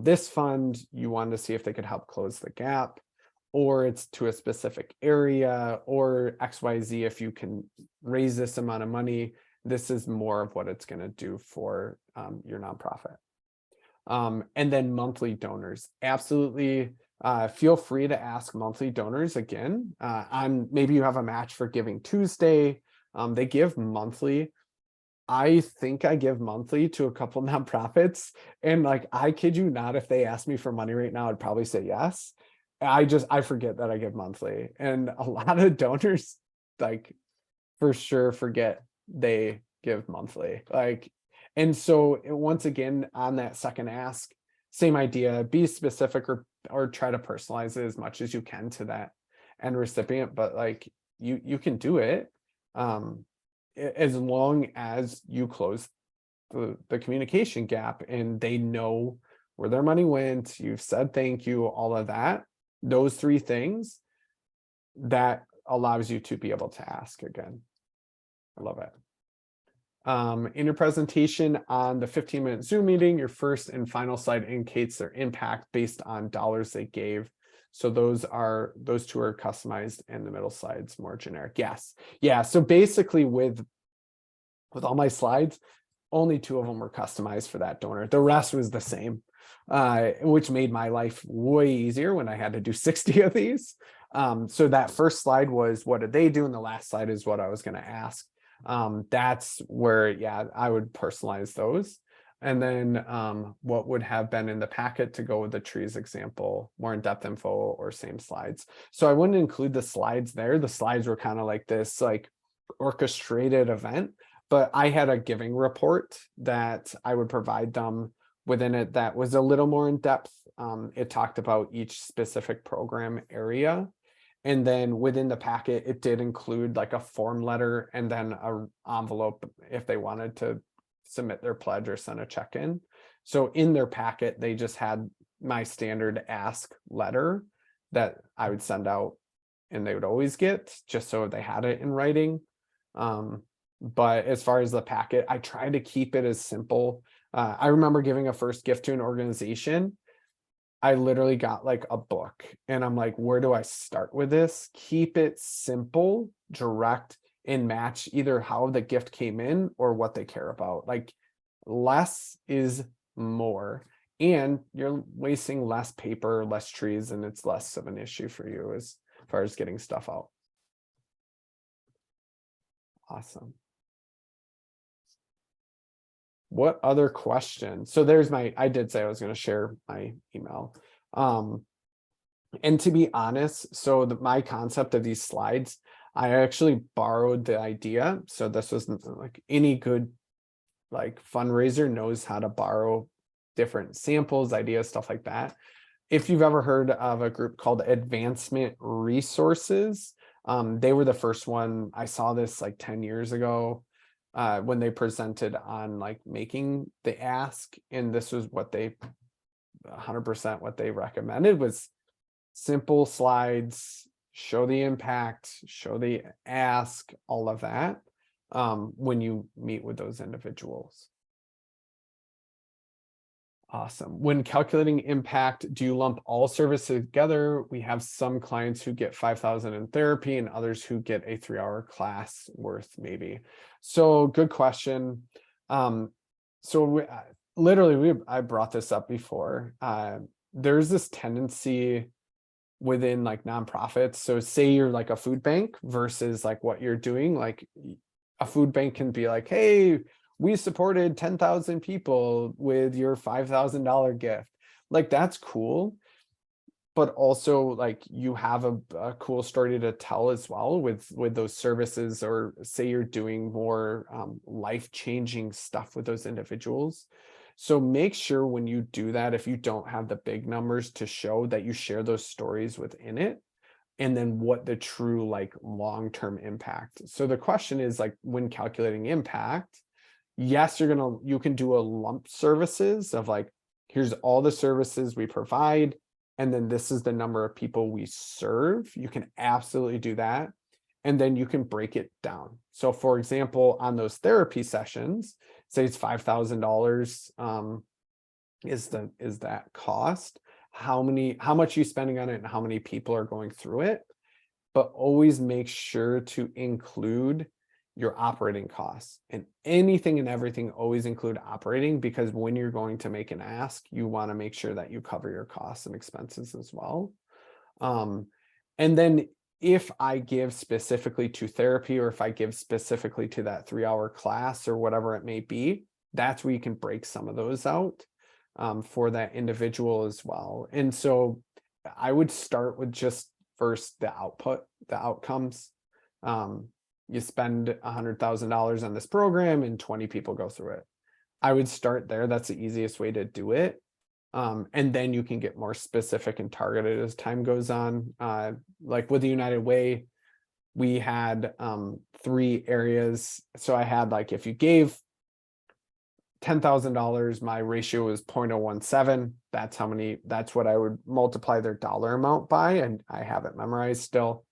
this fund, you wanted to see if they could help close the gap, or it's to a specific area, or XYZ, if you can raise this amount of money, this is more of what it's going to do for your nonprofit. And then monthly donors, absolutely. Feel free to ask monthly donors again. Maybe you have a match for Giving Tuesday. They give monthly. I think I give monthly to a couple nonprofits, and like, I kid you not, if they asked me for money right now, I'd probably say yes. I forget that I give monthly, and a lot of donors, like, for sure forget they give monthly. Like, and so once again, on that second ask, same idea, be specific or try to personalize it as much as you can to that end recipient, but like you can do it as long as you close the communication gap and they know where their money went, you've said thank you, all of that. Those three things that allows you to be able to ask again. I love it. In your presentation on the 15-minute Zoom meeting, your first and final slide indicates their impact based on dollars they gave. So those two are customized, and the middle slide's more generic. Yes. Yeah. So basically with all my slides, only 2 of them were customized for that donor. The rest was the same, which made my life way easier when I had to do 60 of these. So that first slide was what did they do? And the last slide is what I was going to ask. That's where, yeah, I would personalize those. And then what would have been in the packet to go with the trees example, more in-depth info or same slides. So I wouldn't include the slides there. The slides were kind of like this like orchestrated event, but I had a giving report that I would provide them within it that was a little more in depth. It talked about each specific program area. And then within the packet, it did include like a form letter and then an envelope if they wanted to submit their pledge or send a check in. So in their packet, they just had my standard ask letter that I would send out and they would always get, just so they had it in writing. But as far as the packet, I try to keep it as simple. I remember giving a first gift to an organization. I literally got like a book and I'm like, where do I start with this? Keep it simple, direct, and match either how the gift came in or what they care about. Like less is more, and you're wasting less paper, less trees, and it's less of an issue for you as far as getting stuff out. Awesome. What other questions? So there's I did say I was going to share my email. And to be honest, so my concept of these slides, I actually borrowed the idea. So this was like any good like fundraiser knows how to borrow different samples, ideas, stuff like that. If you've ever heard of a group called Advancement Resources, they were the first one. I saw this like 10 years ago. When they presented on like making the ask, and this was what they 100% what they recommended was simple slides, show the impact, show the ask, all of that when you meet with those individuals. Awesome. When calculating impact, do you lump all services together? We have some clients who get 5,000 in therapy and others who get a 3-hour class worth maybe. So good question. Literally, I brought this up before. There's this tendency within like nonprofits. So say you're like a food bank versus like what you're doing. Like a food bank can be like, hey, we supported 10,000 people with your $5,000 gift. Like that's cool. But also like you have a cool story to tell as well with those services, or say you're doing more life-changing stuff with those individuals. So make sure when you do that, if you don't have the big numbers to show, that you share those stories within it, and then what the true like long-term impact. So the question is like when calculating impact, yes, you can do a lump services of like, here's all the services we provide, and then this is the number of people we serve. You can absolutely do that. And then you can break it down. So for example, on those therapy sessions, say it's $5,000 is that cost, how much you spending on it and how many people are going through it. But always make sure to include your operating costs, and anything and everything always include operating, because when you're going to make an ask, you want to make sure that you cover your costs and expenses as well. And then if I give specifically to therapy, or if I give specifically to that 3-hour class or whatever it may be, that's where you can break some of those out for that individual as well. And so I would start with just first the outcomes. You spend $100,000 on this program and 20 people go through it. I would start there. That's the easiest way to do it. And then you can get more specific and targeted as time goes on. Like with the United Way, we had 3 areas. So I had like, if you gave $10,000, my ratio was 0.017. That's what I would multiply their dollar amount by. And I have it memorized still.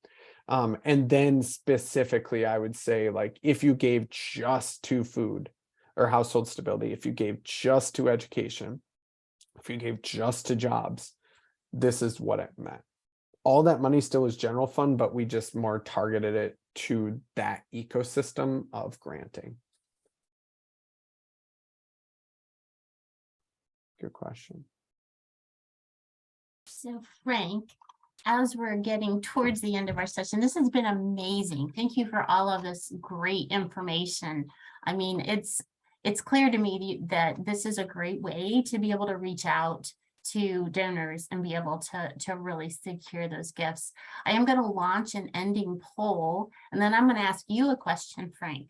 And then specifically, I would say, like, if you gave just to food or household stability, if you gave just to education, if you gave just to jobs, this is what it meant. All that money still is general fund, but we just more targeted it to that ecosystem of granting. Good question.
So Frank, as we're getting towards the end of our session, this has been amazing. Thank you for all of this great information. I mean, it's clear to me that this is a great way to be able to reach out to donors and be able to really secure those gifts. I am going to launch an ending poll, and then I'm going to ask you a question, Frank.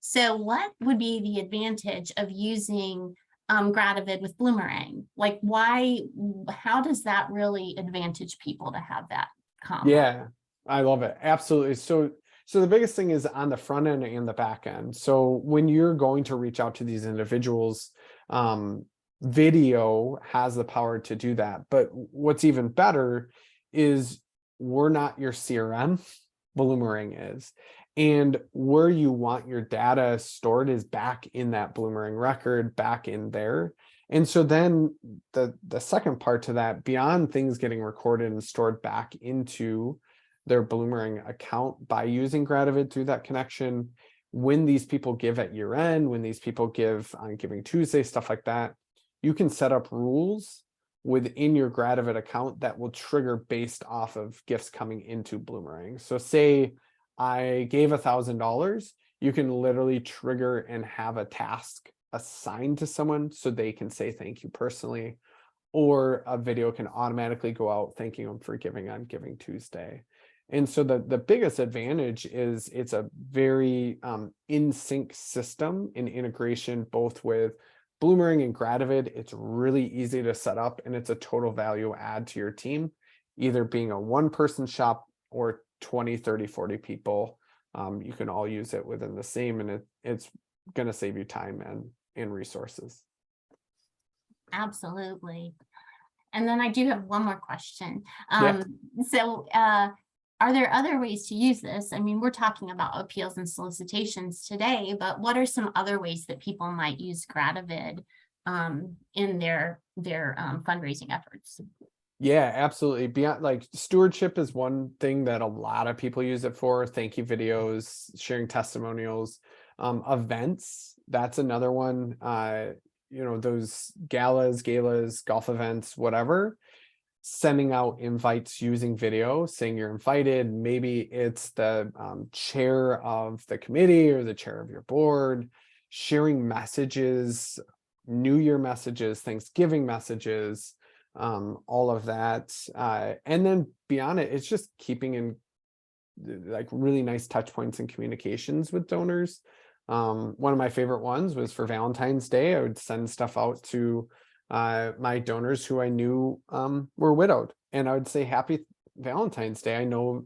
So what would be the advantage of using Gratavid with Bloomerang? Like, how does that really advantage people to have that combo?
Yeah, I love it. Absolutely. So the biggest thing is on the front end and the back end. So when you're going to reach out to these individuals, video has the power to do that. But what's even better is we're not your CRM, Bloomerang is. And where you want your data stored is back in that Bloomerang record, back in there. And so then the second part to that, beyond things getting recorded and stored back into their Bloomerang account by using Gratavid through that connection, when these people give at year end, when these people give on Giving Tuesday, stuff like that, you can set up rules within your Gratavid account that will trigger based off of gifts coming into Bloomerang. So say I gave $1,000, you can literally trigger and have a task assigned to someone so they can say thank you personally, or a video can automatically go out thanking them for giving on Giving Tuesday. And so the biggest advantage is it's a very in sync system in integration, both with Bloomerang and Gratavid. It's really easy to set up, and it's a total value add to your team, either being a 1-person shop or 20, 30, 40 people. You can all use it within the same, and it's going to save you time and resources.
Absolutely. And then I do have one more question.
Yeah.
So are there other ways to use this? I mean, we're talking about appeals and solicitations today, but what are some other ways that people might use Gratavid in their fundraising efforts?
Yeah, absolutely. Beyond, like, stewardship is one thing that a lot of people use it for. Thank you videos, sharing testimonials, events. That's another one. You know, those galas, golf events, whatever, sending out invites using video, saying you're invited. Maybe it's the chair of the committee or the chair of your board, sharing messages, New Year messages, Thanksgiving messages, all of that. And then beyond it, it's just keeping in like really nice touch points and communications with donors. One of my favorite ones was for Valentine's Day. I would send stuff out to my donors who I knew were widowed, and I would say happy Valentine's Day. I know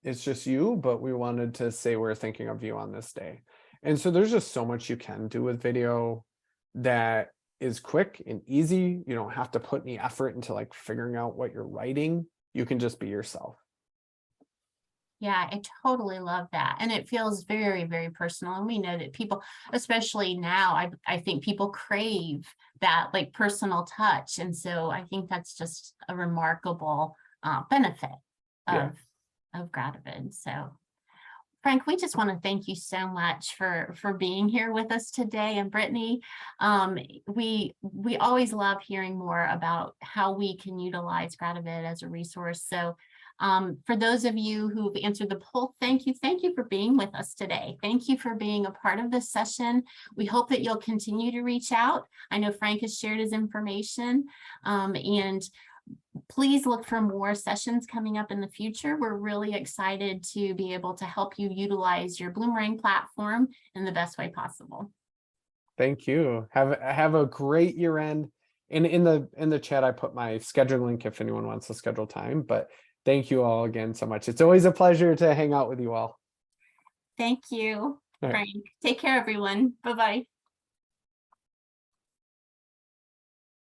it's just you, but we wanted to say we're thinking of you on this day. And so there's just so much you can do with video that is quick and easy. You don't have to put any effort into like figuring out what you're writing. You can just be yourself.
Yeah, I totally love that. And it feels very, very personal. And we know that people, especially now, I think people crave that like personal touch. And so I think that's just a remarkable benefit of Gratavid. So Frank, we just want to thank you so much for being here with us today. And Brittany, we always love hearing more about how we can utilize Gratavid as a resource. So for those of you who've answered the poll, thank you for being with us today. Thank you for being a part of this session. We hope that you'll continue to reach out. I know Frank has shared his information, and please look for more sessions coming up in the future. We're really excited to be able to help you utilize your Bloomerang platform in the best way possible.
Thank you. Have a great year end. And in the chat, I put my schedule link if anyone wants to schedule time. But thank you all again so much. It's always a pleasure to hang out with you all.
Thank you,
All right.
Frank. Take care, everyone. Bye-bye.